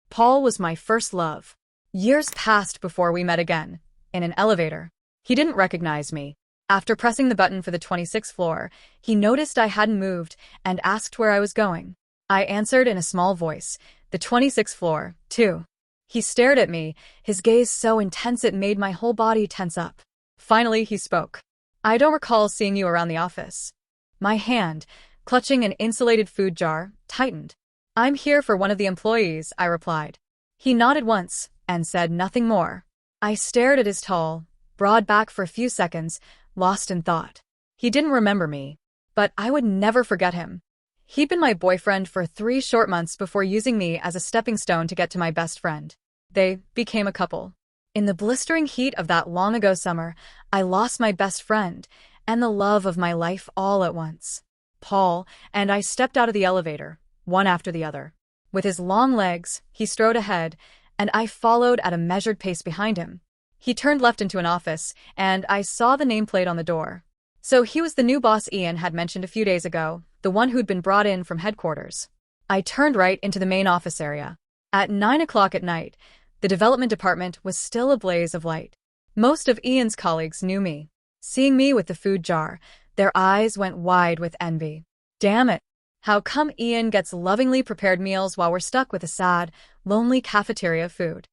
Paul was my first love. Years passed before we met again, in an elevator. He didn't recognize me. After pressing the button for the 26th floor, he noticed I hadn't moved and asked where I was going. I answered in a small voice, the 26th floor, too. He stared at me, his gaze so intense it made my whole body tense up. Finally, he spoke. I don't recall seeing you around the office. My hand, clutching an insulated food jar, tightened. I'm here for one of the employees, I replied. He nodded once and said nothing more. I stared at his tall, broad back for a few seconds, lost in thought. He didn't remember me, but I would never forget him. He'd been my boyfriend for 3 short months before using me as a stepping stone to get to my best friend. They became a couple. In the blistering heat of that long-ago summer, I lost my best friend and the love of my life all at once. Paul and I stepped out of the elevator, one after the other. With his long legs, he strode ahead, and I followed at a measured pace behind him. He turned left into an office, and I saw the nameplate on the door. So he was the new boss Ian had mentioned a few days ago, the one who'd been brought in from headquarters. I turned right into the main office area. At 9 o'clock at night, the development department was still a blaze of light. Most of Ian's colleagues knew me. Seeing me with the food jar, their eyes went wide with envy. Damn it! How come Ian gets lovingly prepared meals while we're stuck with a sad, lonely cafeteria food?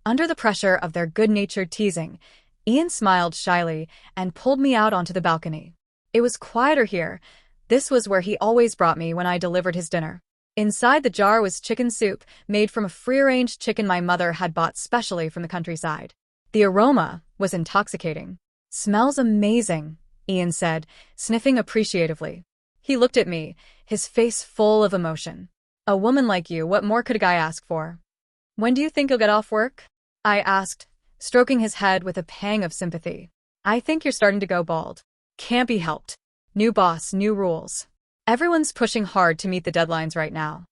Under the pressure of their good-natured teasing, Ian smiled shyly and pulled me out onto the balcony. It was quieter here. This was where he always brought me when I delivered his dinner. Inside the jar was chicken soup made from a free-range chicken my mother had bought specially from the countryside. The aroma was intoxicating. Smells amazing, Ian said, sniffing appreciatively. He looked at me, his face full of emotion. A woman like you, what more could a guy ask for? When do you think you'll get off work? I asked, stroking his head with a pang of sympathy. I think you're starting to go bald. Can't be helped. New boss, new rules. Everyone's pushing hard to meet the deadlines right now.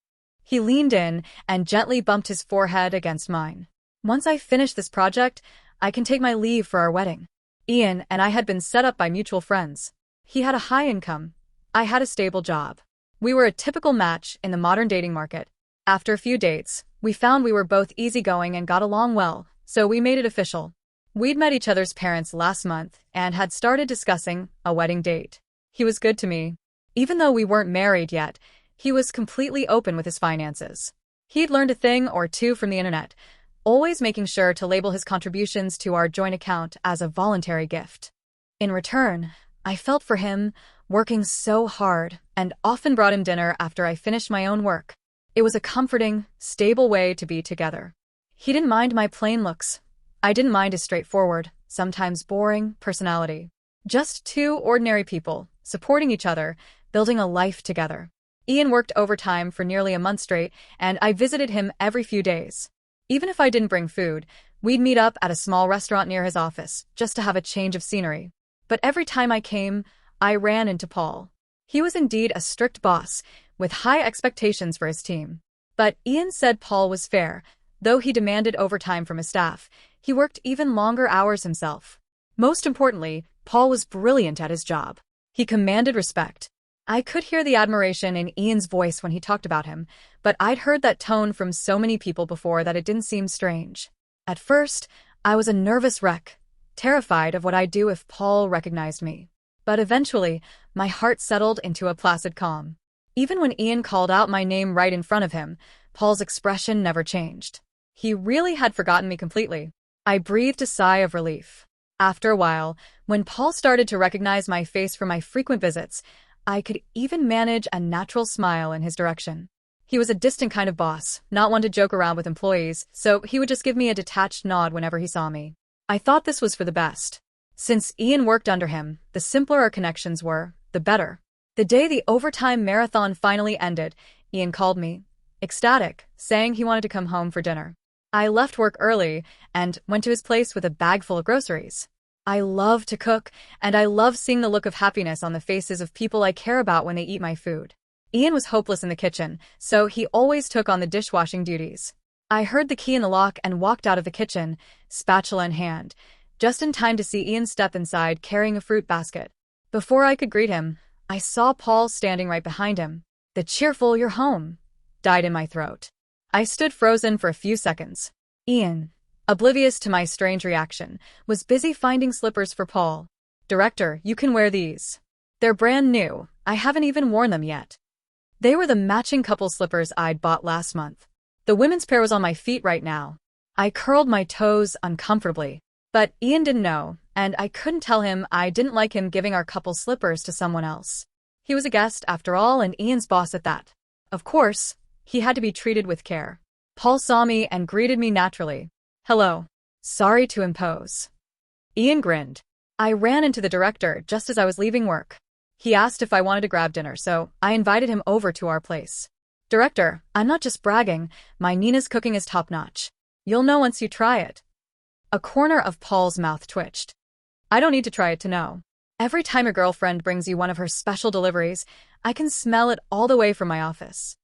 He leaned in and gently bumped his forehead against mine. Once I finish this project, I can take my leave for our wedding. Ian and I had been set up by mutual friends. He had a high income. I had a stable job. We were a typical match in the modern dating market. After a few dates, we found we were both easygoing and got along well, so we made it official. We'd met each other's parents last month and had started discussing a wedding date. He was good to me. Even though we weren't married yet, he was completely open with his finances. He'd learned a thing or two from the internet, always making sure to label his contributions to our joint account as a voluntary gift. In return, I felt for him, working so hard, and often brought him dinner after I finished my own work. It was a comforting, stable way to be together. He didn't mind my plain looks. I didn't mind his straightforward, sometimes boring, personality. Just 2 ordinary people, supporting each other, building a life together. Ian worked overtime for nearly a month straight, and I visited him every few days. Even if I didn't bring food, we'd meet up at a small restaurant near his office, just to have a change of scenery. But every time I came, I ran into Paul. He was indeed a strict boss, with high expectations for his team. But Ian said Paul was fair. Though he demanded overtime from his staff, he worked even longer hours himself. Most importantly, Paul was brilliant at his job. He commanded respect. I could hear the admiration in Ian's voice when he talked about him, but I'd heard that tone from so many people before that it didn't seem strange. At first, I was a nervous wreck, terrified of what I'd do if Paul recognized me. But eventually, my heart settled into a placid calm. Even when Ian called out my name right in front of him, Paul's expression never changed. He really had forgotten me completely. I breathed a sigh of relief. After a while, when Paul started to recognize my face from my frequent visits, I could even manage a natural smile in his direction. He was a distant kind of boss, not one to joke around with employees, so he would just give me a detached nod whenever he saw me. I thought this was for the best. Since Ian worked under him, the simpler our connections were, the better. The day the overtime marathon finally ended, Ian called me, ecstatic, saying he wanted to come home for dinner. I left work early and went to his place with a bag full of groceries. I love to cook, and I love seeing the look of happiness on the faces of people I care about when they eat my food. Ian was hopeless in the kitchen, so he always took on the dishwashing duties. I heard the key in the lock and walked out of the kitchen, spatula in hand, just in time to see Ian step inside carrying a fruit basket. Before I could greet him, I saw Paul standing right behind him. The cheerful "You're home" died in my throat. I stood frozen for a few seconds. Ian, oblivious to my strange reaction, was busy finding slippers for Paul. "Director, you can wear these. They're brand new. I haven't even worn them yet." They were the matching couple slippers I'd bought last month. The women's pair was on my feet right now. I curled my toes uncomfortably. But Ian didn't know, and I couldn't tell him I didn't like him giving our couple slippers to someone else. He was a guest, after all, and Ian's boss at that. Of course, he had to be treated with care. Paul saw me and greeted me naturally. "Hello. Sorry to impose." Ian grinned. I ran into the director just as I was leaving work. He asked if I wanted to grab dinner, so I invited him over to our place. "Director, I'm not just bragging. My Nina's cooking is top-notch. You'll know once you try it." A corner of Paul's mouth twitched. "I don't need to try it to know. Every time your girlfriend brings you one of her special deliveries, I can smell it all the way from my office."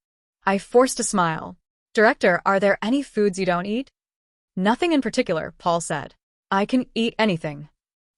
I forced a smile. "Director, are there any foods you don't eat?" "Nothing in particular," Paul said. "I can eat anything."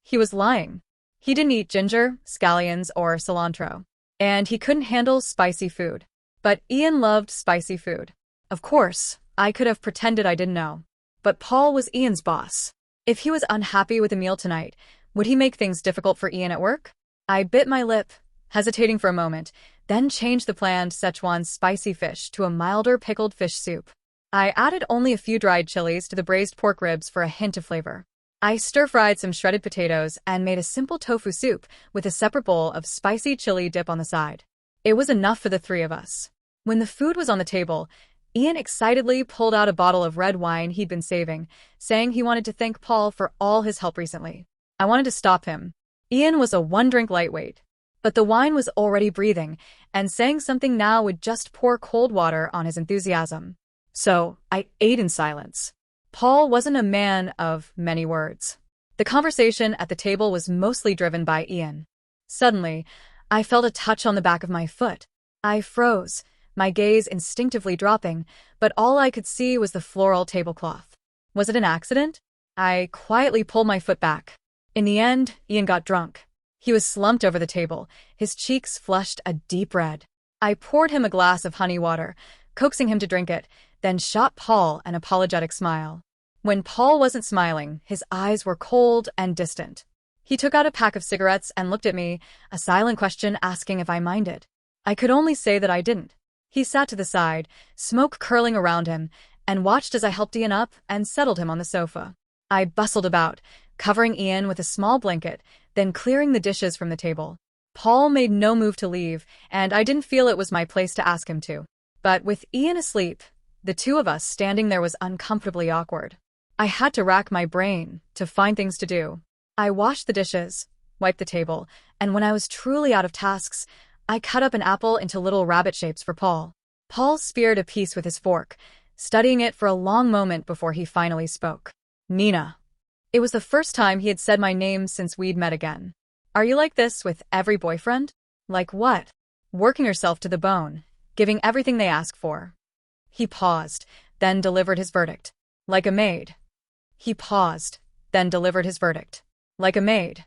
He was lying. He didn't eat ginger, scallions, or cilantro. And he couldn't handle spicy food. But Ian loved spicy food. Of course, I could have pretended I didn't know. But Paul was Ian's boss. If he was unhappy with the meal tonight, would he make things difficult for Ian at work? I bit my lip, hesitating for a moment, then changed the planned Szechuan spicy fish to a milder pickled fish soup. I added only a few dried chilies to the braised pork ribs for a hint of flavor. I stir-fried some shredded potatoes and made a simple tofu soup with a separate bowl of spicy chili dip on the side. It was enough for the three of us. When the food was on the table, Ian excitedly pulled out a bottle of red wine he'd been saving, saying he wanted to thank Paul for all his help recently. I wanted to stop him. Ian was a one-drink lightweight. But the wine was already breathing, and saying something now would just pour cold water on his enthusiasm. So, I ate in silence. Paul wasn't a man of many words. The conversation at the table was mostly driven by Ian. Suddenly, I felt a touch on the back of my foot. I froze, my gaze instinctively dropping, but all I could see was the floral tablecloth. Was it an accident? I quietly pulled my foot back. In the end, Ian got drunk. He was slumped over the table, his cheeks flushed a deep red. I poured him a glass of honey water, coaxing him to drink it, then shot Paul an apologetic smile. When Paul wasn't smiling, his eyes were cold and distant. He took out a pack of cigarettes and looked at me, a silent question asking if I minded. I could only say that I didn't. He sat to the side, smoke curling around him, and watched as I helped Ian up and settled him on the sofa. I bustled about, covering Ian with a small blanket, then clearing the dishes from the table. Paul made no move to leave, and I didn't feel it was my place to ask him to. But with Ian asleep, the two of us standing there was uncomfortably awkward. I had to rack my brain to find things to do. I washed the dishes, wiped the table, and when I was truly out of tasks, I cut up an apple into little rabbit shapes for Paul. Paul speared a piece with his fork, studying it for a long moment before he finally spoke. "Nina." It was the first time he had said my name since we'd met again. "Are you like this with every boyfriend?" "Like what?" "Working yourself to the bone, giving everything they ask for." He paused, then delivered his verdict. "Like a maid." He paused, then delivered his verdict. "Like a maid."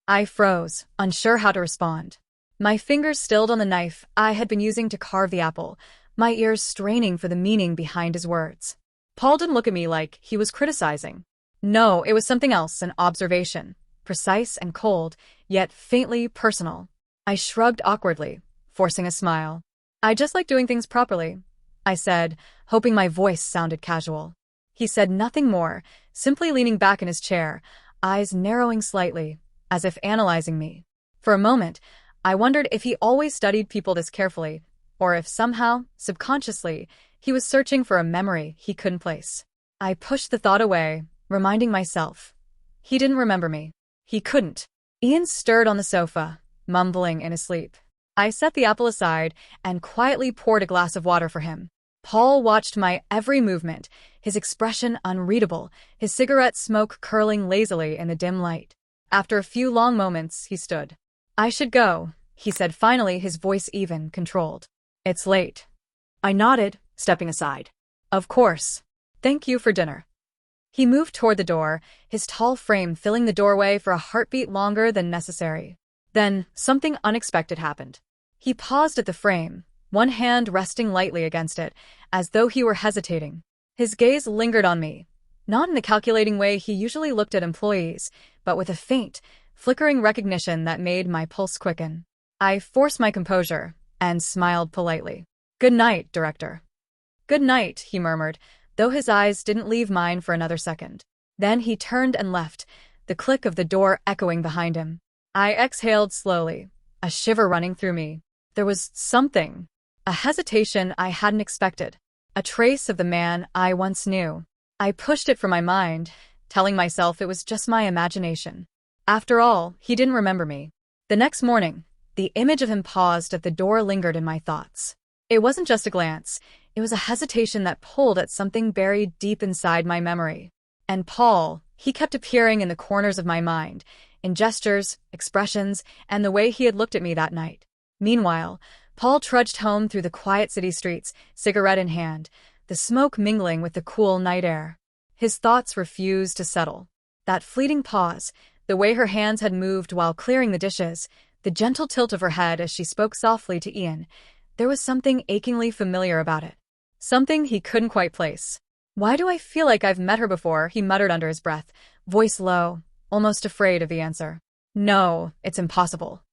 I froze, unsure how to respond. My fingers stilled on the knife I had been using to carve the apple, my ears straining for the meaning behind his words. Paul didn't look at me like he was criticizing. No, it was something else, an observation, precise and cold, yet faintly personal. I shrugged awkwardly, forcing a smile. "I just like doing things properly," I said, hoping my voice sounded casual. He said nothing more, simply leaning back in his chair, eyes narrowing slightly, as if analyzing me. For a moment, I wondered if he always studied people this carefully, or if somehow, subconsciously, he was searching for a memory he couldn't place. I pushed the thought away, reminding myself. He didn't remember me. He couldn't. Ian stirred on the sofa, mumbling in his sleep. I set the apple aside and quietly poured a glass of water for him. Paul watched my every movement, his expression unreadable, his cigarette smoke curling lazily in the dim light. After a few long moments, he stood. "I should go," he said finally, his voice even, controlled. "It's late." I nodded, stepping aside. "Of course. Thank you for dinner." He moved toward the door, his tall frame filling the doorway for a heartbeat longer than necessary. Then, something unexpected happened. He paused at the frame, one hand resting lightly against it, as though he were hesitating. His gaze lingered on me, not in the calculating way he usually looked at employees, but with a faint, flickering recognition that made my pulse quicken. I forced my composure and smiled politely. "Good night, Director." "Good night," he murmured, though his eyes didn't leave mine for another second. Then he turned and left, the click of the door echoing behind him. I exhaled slowly, a shiver running through me. There was something, a hesitation I hadn't expected, a trace of the man I once knew. I pushed it from my mind, telling myself it was just my imagination. After all, he didn't remember me. The next morning, the image of him paused at the door lingered in my thoughts. It wasn't just a glance, it was a hesitation that pulled at something buried deep inside my memory. And Paul, he kept appearing in the corners of my mind, in gestures, expressions, and the way he had looked at me that night. Meanwhile, Paul trudged home through the quiet city streets, cigarette in hand, the smoke mingling with the cool night air. His thoughts refused to settle. That fleeting pause, the way her hands had moved while clearing the dishes, the gentle tilt of her head as she spoke softly to Ian, there was something achingly familiar about it. Something he couldn't quite place. "Why do I feel like I've met her before?" he muttered under his breath, voice low, almost afraid of the answer. "No, it's impossible."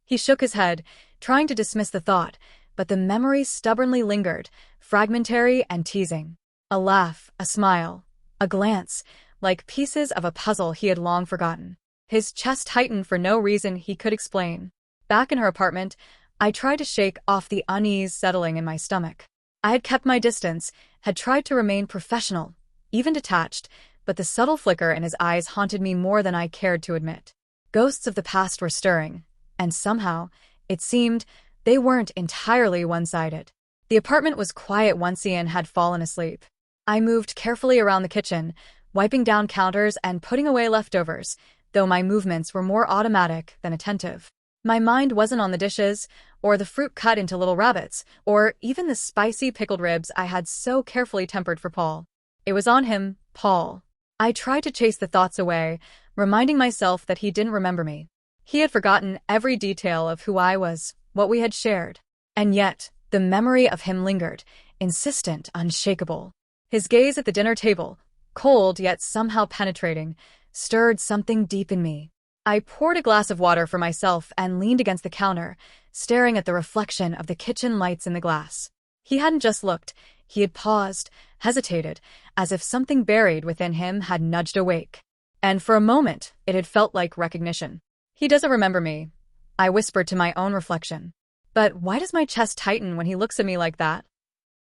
He shook his head, trying to dismiss the thought, but the memory stubbornly lingered, fragmentary and teasing. A laugh, a smile, a glance, like pieces of a puzzle he had long forgotten. His chest tightened for no reason he could explain. Back in her apartment, I tried to shake off the unease settling in my stomach. I had kept my distance, had tried to remain professional, even detached, but the subtle flicker in his eyes haunted me more than I cared to admit. Ghosts of the past were stirring, and somehow, it seemed, they weren't entirely one-sided. The apartment was quiet once Ian had fallen asleep. I moved carefully around the kitchen, wiping down counters and putting away leftovers, though my movements were more automatic than attentive. My mind wasn't on the dishes, or the fruit cut into little rabbits, or even the spicy pickled ribs I had so carefully tempered for Paul. It was on him, Paul. I tried to chase the thoughts away, reminding myself that he didn't remember me. He had forgotten every detail of who I was, what we had shared. And yet, the memory of him lingered, insistent, unshakable. His gaze at the dinner table, cold yet somehow penetrating, stirred something deep in me. I poured a glass of water for myself and leaned against the counter, staring at the reflection of the kitchen lights in the glass. He hadn't just looked, he had paused, hesitated, as if something buried within him had nudged awake. And for a moment, it had felt like recognition. "He doesn't remember me," I whispered to my own reflection. But why does my chest tighten when he looks at me like that?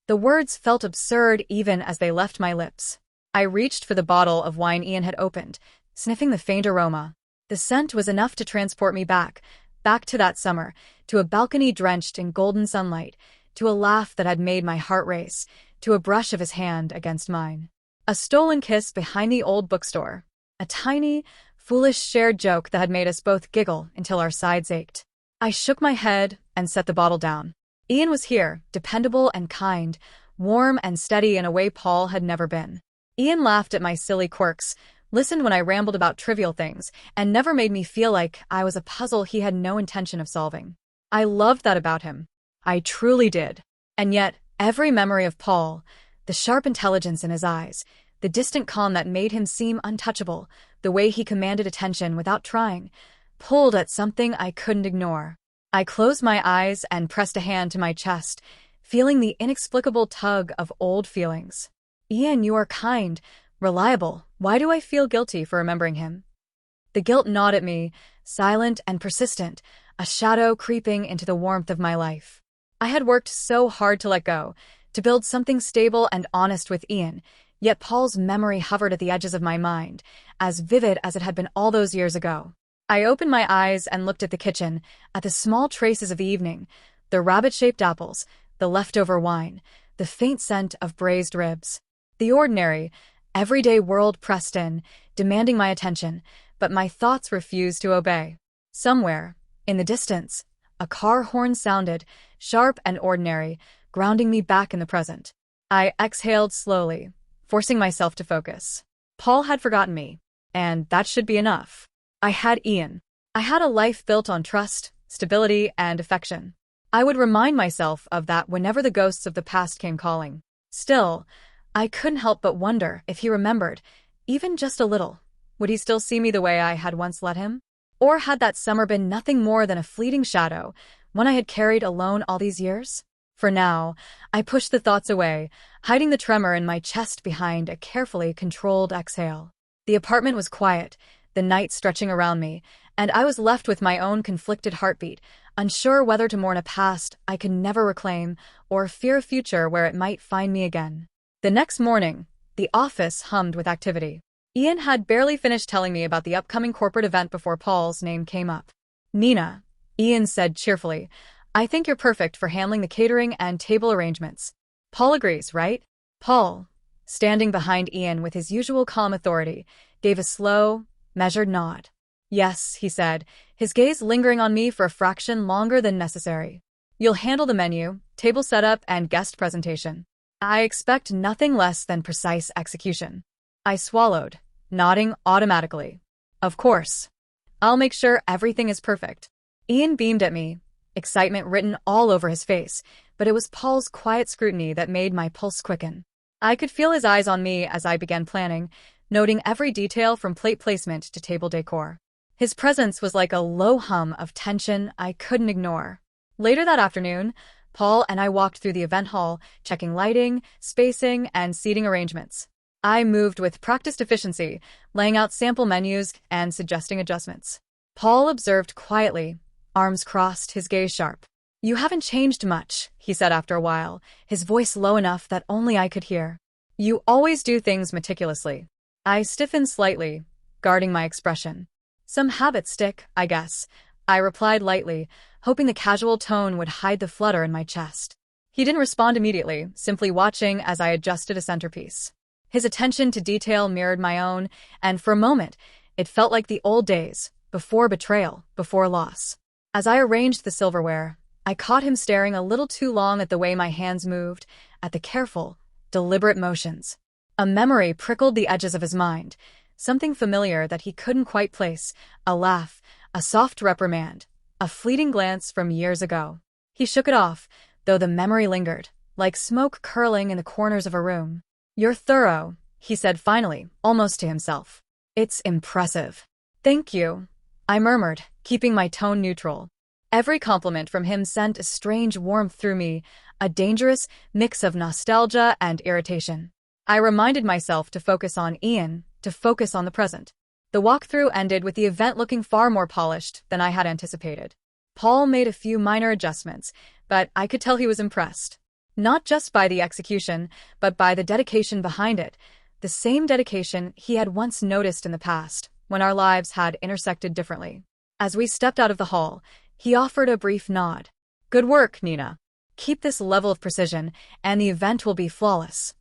The words felt absurd even as they left my lips. I reached for the bottle of wine Ian had opened, sniffing the faint aroma. The scent was enough to transport me back to that summer, to a balcony drenched in golden sunlight, to a laugh that had made my heart race, to a brush of his hand against mine. A stolen kiss behind the old bookstore. A tiny, foolish shared joke that had made us both giggle until our sides ached. I shook my head and set the bottle down. Ian was here, dependable and kind, warm and steady in a way Paul had never been. Ian laughed at my silly quirks, listened when I rambled about trivial things, and never made me feel like I was a puzzle he had no intention of solving. I loved that about him. I truly did. And yet, every memory of Paul, the sharp intelligence in his eyes, the distant calm that made him seem untouchable, the way he commanded attention without trying, pulled at something I couldn't ignore. I closed my eyes and pressed a hand to my chest, feeling the inexplicable tug of old feelings. "Ian, you are kind, reliable. Why do I feel guilty for remembering him?" The guilt gnawed at me, silent and persistent, a shadow creeping into the warmth of my life. I had worked so hard to let go, to build something stable and honest with Ian, yet Paul's memory hovered at the edges of my mind, as vivid as it had been all those years ago. I opened my eyes and looked at the kitchen, at the small traces of the evening, the rabbit-shaped apples, the leftover wine, the faint scent of braised ribs. The ordinary, everyday world pressed in, demanding my attention, but my thoughts refused to obey. Somewhere, in the distance, a car horn sounded, sharp and ordinary, grounding me back in the present. I exhaled slowly, forcing myself to focus. Paul had forgotten me, and that should be enough. I had Ian. I had a life built on trust, stability, and affection. I would remind myself of that whenever the ghosts of the past came calling. Still, I couldn't help but wonder if he remembered, even just a little. Would he still see me the way I had once let him? Or had that summer been nothing more than a fleeting shadow, one I had carried alone all these years? For now, I pushed the thoughts away, hiding the tremor in my chest behind a carefully controlled exhale. The apartment was quiet, the night stretching around me, and I was left with my own conflicted heartbeat, unsure whether to mourn a past I could never reclaim or fear a future where it might find me again. The next morning, the office hummed with activity. Ian had barely finished telling me about the upcoming corporate event before Paul's name came up. "Nina," Ian said cheerfully, "I think you're perfect for handling the catering and table arrangements." "Paul agrees, right?" Paul, standing behind Ian with his usual calm authority, gave a slow, measured nod. "Yes," he said, his gaze lingering on me for a fraction longer than necessary. "You'll handle the menu, table setup, and guest presentation. I expect nothing less than precise execution." I swallowed, nodding automatically. "Of course. I'll make sure everything is perfect." Ian beamed at me, excitement written all over his face, but it was Paul's quiet scrutiny that made my pulse quicken. I could feel his eyes on me as I began planning, noting every detail from plate placement to table decor. His presence was like a low hum of tension I couldn't ignore. Later that afternoon, Paul and I walked through the event hall, checking lighting, spacing, and seating arrangements. I moved with practiced efficiency, laying out sample menus and suggesting adjustments. Paul observed quietly, arms crossed, his gaze sharp. "You haven't changed much," he said after a while, his voice low enough that only I could hear. "You always do things meticulously." I stiffened slightly, guarding my expression. "Some habits stick, I guess," I replied lightly, hoping the casual tone would hide the flutter in my chest. He didn't respond immediately, simply watching as I adjusted a centerpiece. His attention to detail mirrored my own, and for a moment, it felt like the old days, before betrayal, before loss. As I arranged the silverware, I caught him staring a little too long at the way my hands moved, at the careful, deliberate motions. A memory prickled the edges of his mind, something familiar that he couldn't quite place, a laugh, a soft reprimand, a fleeting glance from years ago. He shook it off, though the memory lingered, like smoke curling in the corners of a room. "You're thorough," he said finally, almost to himself. "It's impressive." "Thank you," I murmured, keeping my tone neutral. Every compliment from him sent a strange warmth through me, a dangerous mix of nostalgia and irritation. I reminded myself to focus on Ian, to focus on the present. The walkthrough ended with the event looking far more polished than I had anticipated. Paul made a few minor adjustments, but I could tell he was impressed. Not just by the execution, but by the dedication behind it, the same dedication he had once noticed in the past, when our lives had intersected differently. As we stepped out of the hall, he offered a brief nod. "Good work, Nina. Keep this level of precision, and the event will be flawless."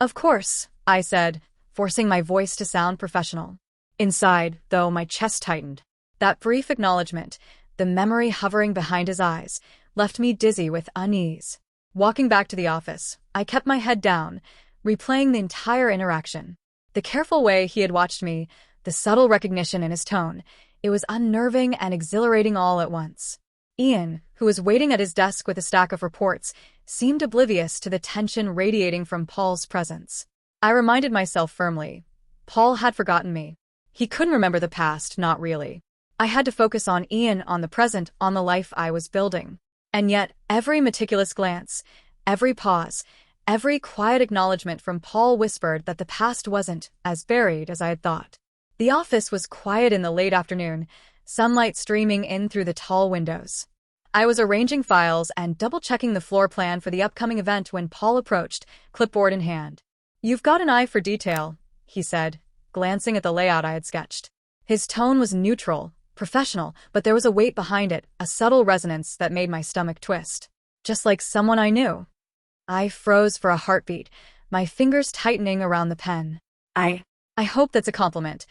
"Of course," I said, forcing my voice to sound professional. Inside, though, my chest tightened. That brief acknowledgement, the memory hovering behind his eyes, left me dizzy with unease. Walking back to the office, I kept my head down, replaying the entire interaction. The careful way he had watched me, the subtle recognition in his tone, it was unnerving and exhilarating all at once. Ian, who was waiting at his desk with a stack of reports, seemed oblivious to the tension radiating from Paul's presence. I reminded myself firmly. Paul had forgotten me. He couldn't remember the past, not really. I had to focus on Ian, on the present, on the life I was building. And yet, every meticulous glance, every pause, every quiet acknowledgement from Paul whispered that the past wasn't as buried as I had thought. The office was quiet in the late afternoon, sunlight streaming in through the tall windows. I was arranging files and double-checking the floor plan for the upcoming event when Paul approached, clipboard in hand. "You've got an eye for detail," he said, glancing at the layout I had sketched. His tone was neutral, professional, but there was a weight behind it, a subtle resonance that made my stomach twist. Just like someone I knew. I froze for a heartbeat, my fingers tightening around the pen. I hope that's a compliment,"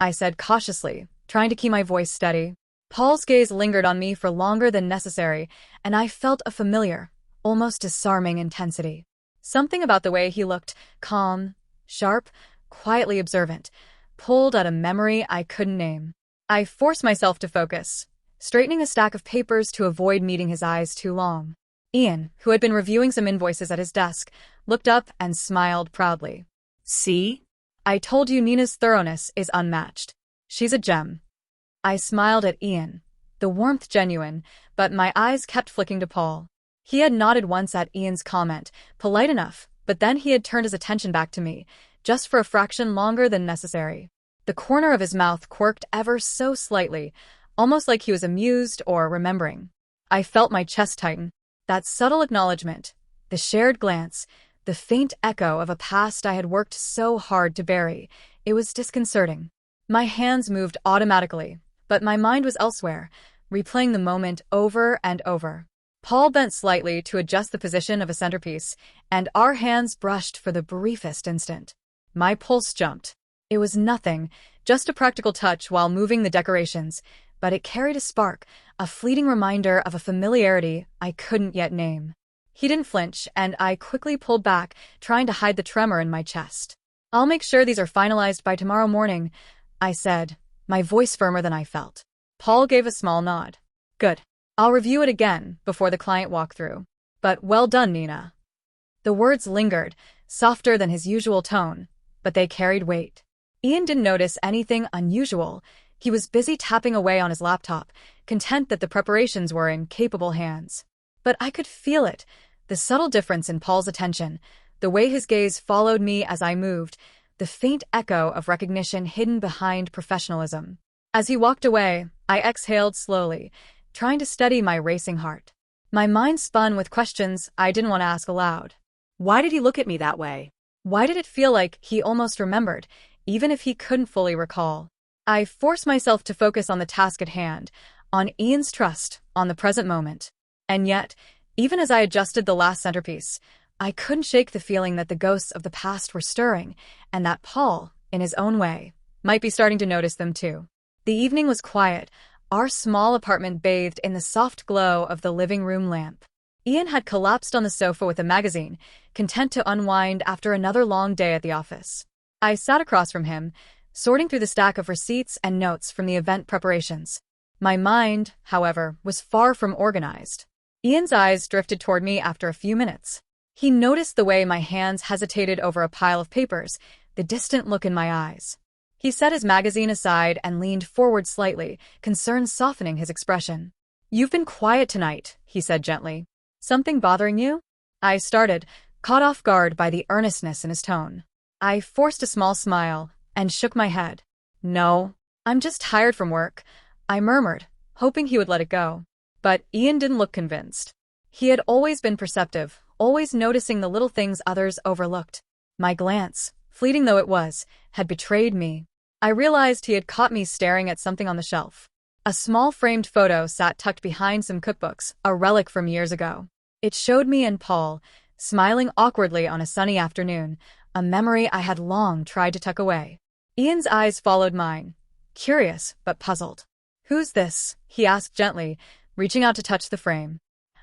I said cautiously, trying to keep my voice steady. Paul's gaze lingered on me for longer than necessary, and I felt a familiar, almost disarming intensity. Something about the way he looked, calm, sharp, quietly observant, pulled at a memory I couldn't name. I forced myself to focus, straightening a stack of papers to avoid meeting his eyes too long. Ian, who had been reviewing some invoices at his desk, looked up and smiled proudly. "See? I told you Nina's thoroughness is unmatched. She's a gem." I smiled at Ian, the warmth genuine, but my eyes kept flicking to Paul. He had nodded once at Ian's comment, polite enough, but then he had turned his attention back to me, just for a fraction longer than necessary. The corner of his mouth quirked ever so slightly, almost like he was amused or remembering. I felt my chest tighten. That subtle acknowledgement, the shared glance, the faint echo of a past I had worked so hard to bury, it was disconcerting. My hands moved automatically, but my mind was elsewhere, replaying the moment over and over. Paul bent slightly to adjust the position of a centerpiece, and our hands brushed for the briefest instant. My pulse jumped. It was nothing, just a practical touch while moving the decorations, but it carried a spark, a fleeting reminder of a familiarity I couldn't yet name. He didn't flinch, and I quickly pulled back, trying to hide the tremor in my chest. "I'll make sure these are finalized by tomorrow morning," I said, my voice firmer than I felt. Paul gave a small nod. "Good. I'll review it again before the client walkthrough. But well done, Nina." The words lingered, softer than his usual tone, but they carried weight. Ian didn't notice anything unusual. He was busy tapping away on his laptop, content that the preparations were in capable hands. But I could feel it, the subtle difference in Paul's attention, the way his gaze followed me as I moved, the faint echo of recognition hidden behind professionalism. As he walked away, I exhaled slowly, trying to steady my racing heart. My mind spun with questions I didn't want to ask aloud. Why did he look at me that way? Why did it feel like he almost remembered, even if he couldn't fully recall? I forced myself to focus on the task at hand, on Ian's trust, on the present moment. And yet, even as I adjusted the last centerpiece, I couldn't shake the feeling that the ghosts of the past were stirring, and that Paul, in his own way, might be starting to notice them too. The evening was quiet, our small apartment bathed in the soft glow of the living room lamp. Ian had collapsed on the sofa with a magazine, content to unwind after another long day at the office. I sat across from him, sorting through the stack of receipts and notes from the event preparations. My mind, however, was far from organized. Ian's eyes drifted toward me after a few minutes. He noticed the way my hands hesitated over a pile of papers, the distant look in my eyes. He set his magazine aside and leaned forward slightly, concern softening his expression. "You've been quiet tonight," he said gently. "Something bothering you?" I started, caught off guard by the earnestness in his tone. I forced a small smile and shook my head. "No, I'm just tired from work," I murmured, hoping he would let it go. But Ian didn't look convinced. He had always been perceptive, always noticing the little things others overlooked. My glance, fleeting though it was, had betrayed me. I realized he had caught me staring at something on the shelf. A small framed photo sat tucked behind some cookbooks, a relic from years ago. It showed me and Paul, smiling awkwardly on a sunny afternoon, a memory I had long tried to tuck away. Ian's eyes followed mine, curious but puzzled. "Who's this?" he asked gently, reaching out to touch the frame.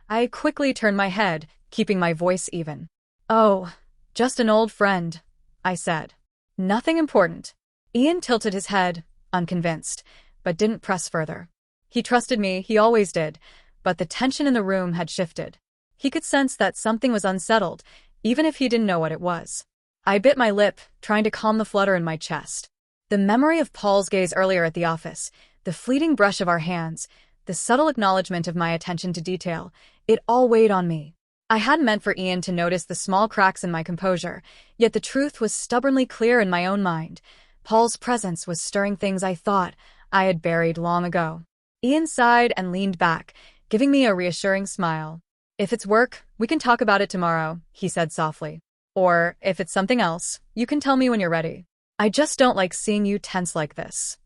I quickly turned my head, keeping my voice even. "Oh, just an old friend," I said. "Nothing important." Ian tilted his head, unconvinced, but didn't press further. He trusted me, he always did, but the tension in the room had shifted. He could sense that something was unsettled, even if he didn't know what it was. I bit my lip, trying to calm the flutter in my chest. The memory of Paul's gaze earlier at the office, the fleeting brush of our hands, the subtle acknowledgement of my attention to detail, it all weighed on me. I hadn't meant for Ian to notice the small cracks in my composure, yet the truth was stubbornly clear in my own mind. Paul's presence was stirring things I thought I had buried long ago. Ian sighed and leaned back, giving me a reassuring smile. "If it's work, we can talk about it tomorrow," he said softly. "Or, if it's something else, you can tell me when you're ready. I just don't like seeing you tense like this."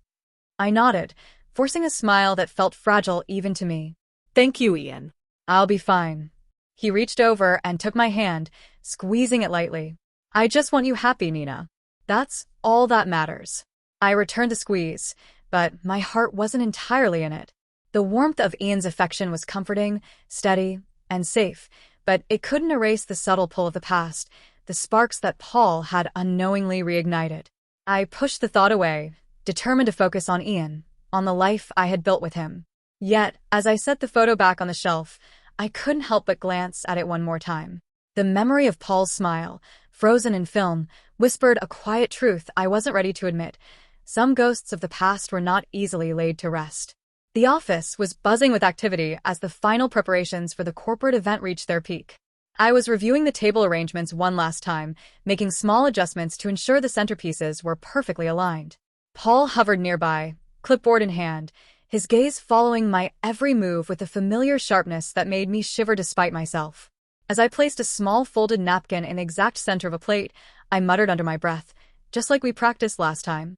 I nodded, forcing a smile that felt fragile even to me. "Thank you, Ian. I'll be fine." He reached over and took my hand, squeezing it lightly. "I just want you happy, Nina. That's all that matters." I returned the squeeze, but my heart wasn't entirely in it. The warmth of Ian's affection was comforting, steady, and safe, but it couldn't erase the subtle pull of the past, the sparks that Paul had unknowingly reignited. I pushed the thought away, determined to focus on Ian, on the life I had built with him. Yet, as I set the photo back on the shelf, I couldn't help but glance at it one more time. The memory of Paul's smile, frozen in film, whispered a quiet truth I wasn't ready to admit. Some ghosts of the past were not easily laid to rest. The office was buzzing with activity as the final preparations for the corporate event reached their peak. I was reviewing the table arrangements one last time, making small adjustments to ensure the centerpieces were perfectly aligned. Paul hovered nearby, clipboard in hand, his gaze following my every move with a familiar sharpness that made me shiver despite myself. As I placed a small folded napkin in the exact center of a plate, I muttered under my breath, just like we practiced last time.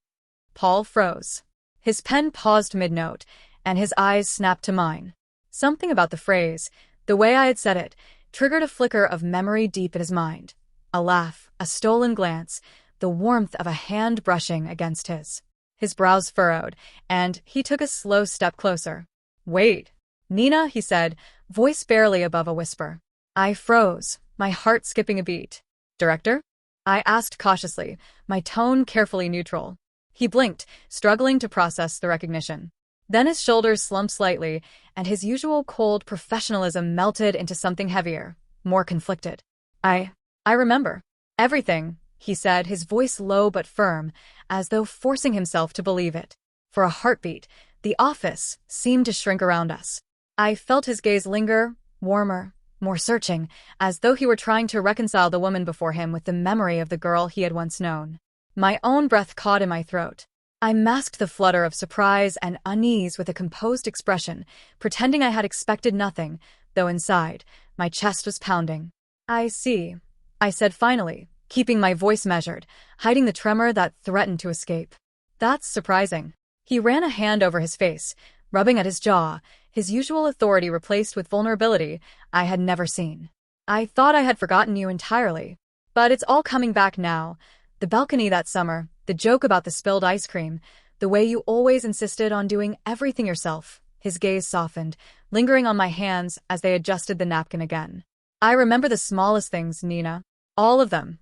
Paul froze. His pen paused mid-note, and his eyes snapped to mine. Something about the phrase, the way I had said it, triggered a flicker of memory deep in his mind. A laugh, a stolen glance, the warmth of a hand brushing against his. His brows furrowed, and he took a slow step closer. "Wait, Nina," he said, voice barely above a whisper. I froze, my heart skipping a beat. "Director?" I asked cautiously, my tone carefully neutral. He blinked, struggling to process the recognition. Then his shoulders slumped slightly, and his usual cold professionalism melted into something heavier, more conflicted. I remember. Everything," he said, his voice low but firm, as though forcing himself to believe it. For a heartbeat, the office seemed to shrink around us. I felt his gaze linger, warmer, more searching, as though he were trying to reconcile the woman before him with the memory of the girl he had once known. My own breath caught in my throat. I masked the flutter of surprise and unease with a composed expression, pretending I had expected nothing, though inside, my chest was pounding. "I see," I said finally, keeping my voice measured, hiding the tremor that threatened to escape. "That's surprising." He ran a hand over his face, rubbing at his jaw, his usual authority replaced with vulnerability I had never seen. "I thought I had forgotten you entirely. But it's all coming back now. The balcony that summer, the joke about the spilled ice cream, the way you always insisted on doing everything yourself." His gaze softened, lingering on my hands as they adjusted the napkin again. "I remember the smallest things, Nina. All of them."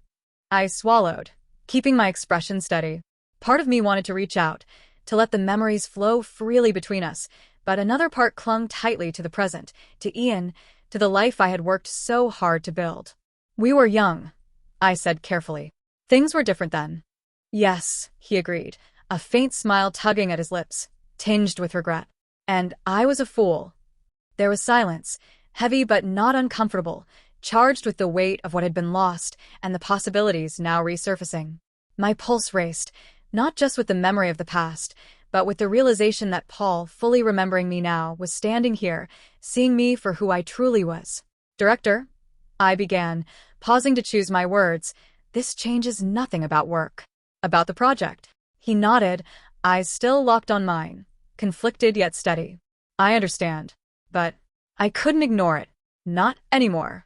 I swallowed, keeping my expression steady. Part of me wanted to reach out, to let the memories flow freely between us, but another part clung tightly to the present, to Ian, to the life I had worked so hard to build. "We were young," I said carefully. "Things were different then." "Yes," he agreed, a faint smile tugging at his lips, tinged with regret. "And I was a fool." There was silence, heavy but not uncomfortable, charged with the weight of what had been lost and the possibilities now resurfacing. My pulse raced, not just with the memory of the past, but with the realization that Paul, fully remembering me now, was standing here, seeing me for who I truly was. "Director," I began, pausing to choose my words, "this changes nothing about work." "About the project." He nodded, eyes still locked on mine, conflicted yet steady. "I understand. But I couldn't ignore it. Not anymore."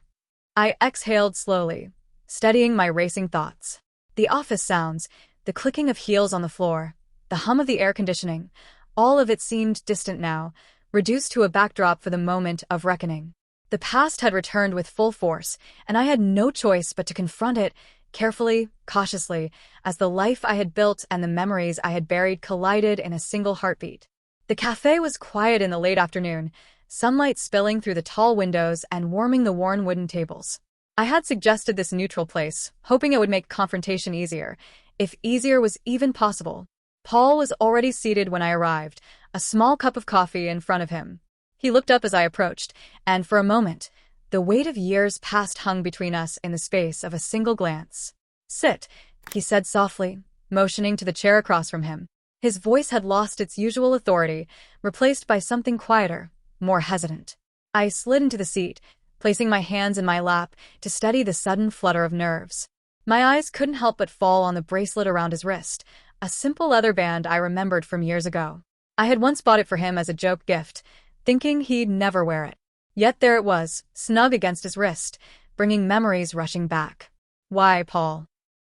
I exhaled slowly, steadying my racing thoughts. The office sounds, the clicking of heels on the floor, the hum of the air conditioning, all of it seemed distant now, reduced to a backdrop for the moment of reckoning. The past had returned with full force, and I had no choice but to confront it, carefully, cautiously, as the life I had built and the memories I had buried collided in a single heartbeat. The cafe was quiet in the late afternoon, sunlight spilling through the tall windows and warming the worn wooden tables. I had suggested this neutral place, hoping it would make confrontation easier, if easier was even possible. Paul was already seated when I arrived, a small cup of coffee in front of him. He looked up as I approached, and for a moment, the weight of years past hung between us in the space of a single glance. "Sit," he said softly, motioning to the chair across from him. His voice had lost its usual authority, replaced by something quieter, more hesitant. I slid into the seat, placing my hands in my lap to steady the sudden flutter of nerves. My eyes couldn't help but fall on the bracelet around his wrist, a simple leather band I remembered from years ago. I had once bought it for him as a joke gift, thinking he'd never wear it. Yet there it was, snug against his wrist, bringing memories rushing back. "Why, Paul?"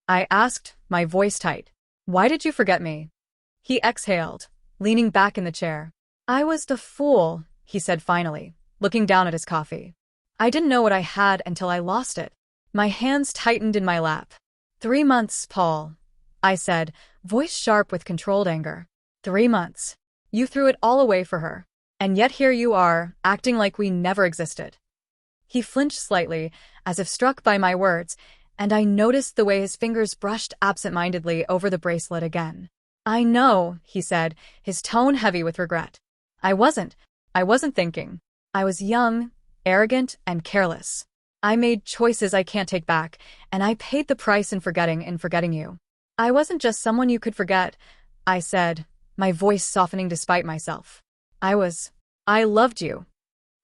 I asked, my voice tight. "Why did you forget me?" He exhaled, leaning back in the chair. "I was the fool," he said finally, looking down at his coffee. "I didn't know what I had until I lost it." My hands tightened in my lap. 3 months, Paul," I said, voice sharp with controlled anger. 3 months. You threw it all away for her. And yet here you are, acting like we never existed. He flinched slightly, as if struck by my words, and I noticed the way his fingers brushed absent-mindedly over the bracelet again. I know, he said, his tone heavy with regret. I wasn't thinking. I was young, arrogant, and careless. I made choices I can't take back, and I paid the price in forgetting you. I wasn't just someone you could forget, I said, my voice softening despite myself. I loved you.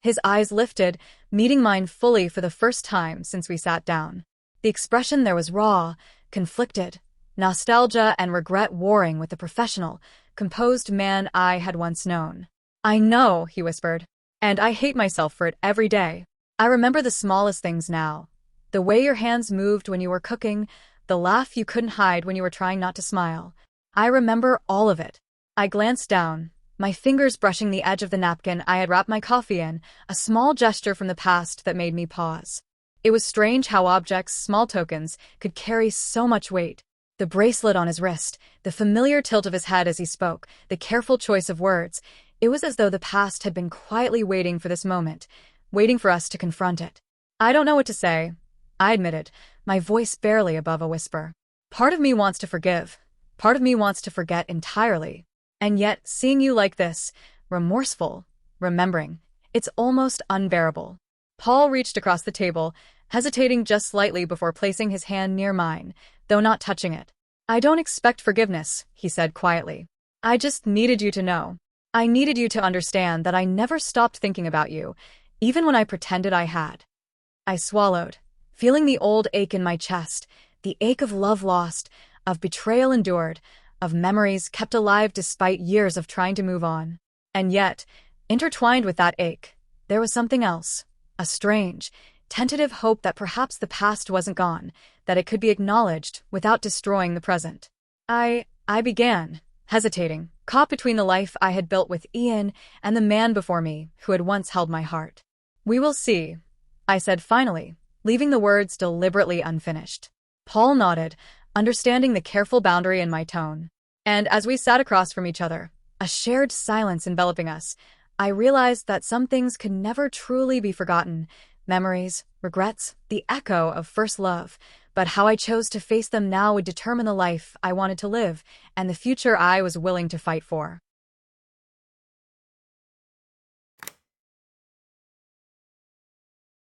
His eyes lifted, meeting mine fully for the first time since we sat down. The expression there was raw, conflicted, nostalgia and regret warring with the professional, composed man I had once known. I know, he whispered, and I hate myself for it every day. I remember the smallest things now. The way your hands moved when you were cooking, the laugh you couldn't hide when you were trying not to smile. I remember all of it. I glanced down, my fingers brushing the edge of the napkin I had wrapped my coffee in, a small gesture from the past that made me pause. It was strange how objects, small tokens, could carry so much weight. The bracelet on his wrist, the familiar tilt of his head as he spoke, the careful choice of words. It was as though the past had been quietly waiting for this moment, waiting for us to confront it. I don't know what to say, I admitted, my voice barely above a whisper. Part of me wants to forgive. Part of me wants to forget entirely. And yet, seeing you like this, remorseful, remembering, it's almost unbearable. Paul reached across the table, hesitating just slightly before placing his hand near mine, though not touching it. I don't expect forgiveness, he said quietly. I just needed you to know. I needed you to understand that I never stopped thinking about you, even when I pretended I had. I swallowed, feeling the old ache in my chest, the ache of love lost, of betrayal endured, of memories kept alive despite years of trying to move on. And yet, intertwined with that ache, there was something else, a strange, tentative hope that perhaps the past wasn't gone, that it could be acknowledged without destroying the present. I began, hesitating, caught between the life I had built with Ian and the man before me who had once held my heart. We will see, I said finally, leaving the words deliberately unfinished. Paul nodded, understanding the careful boundary in my tone. And as we sat across from each other, a shared silence enveloping us, I realized that some things could never truly be forgotten, memories, regrets, the echo of first love, but how I chose to face them now would determine the life I wanted to live and the future I was willing to fight for.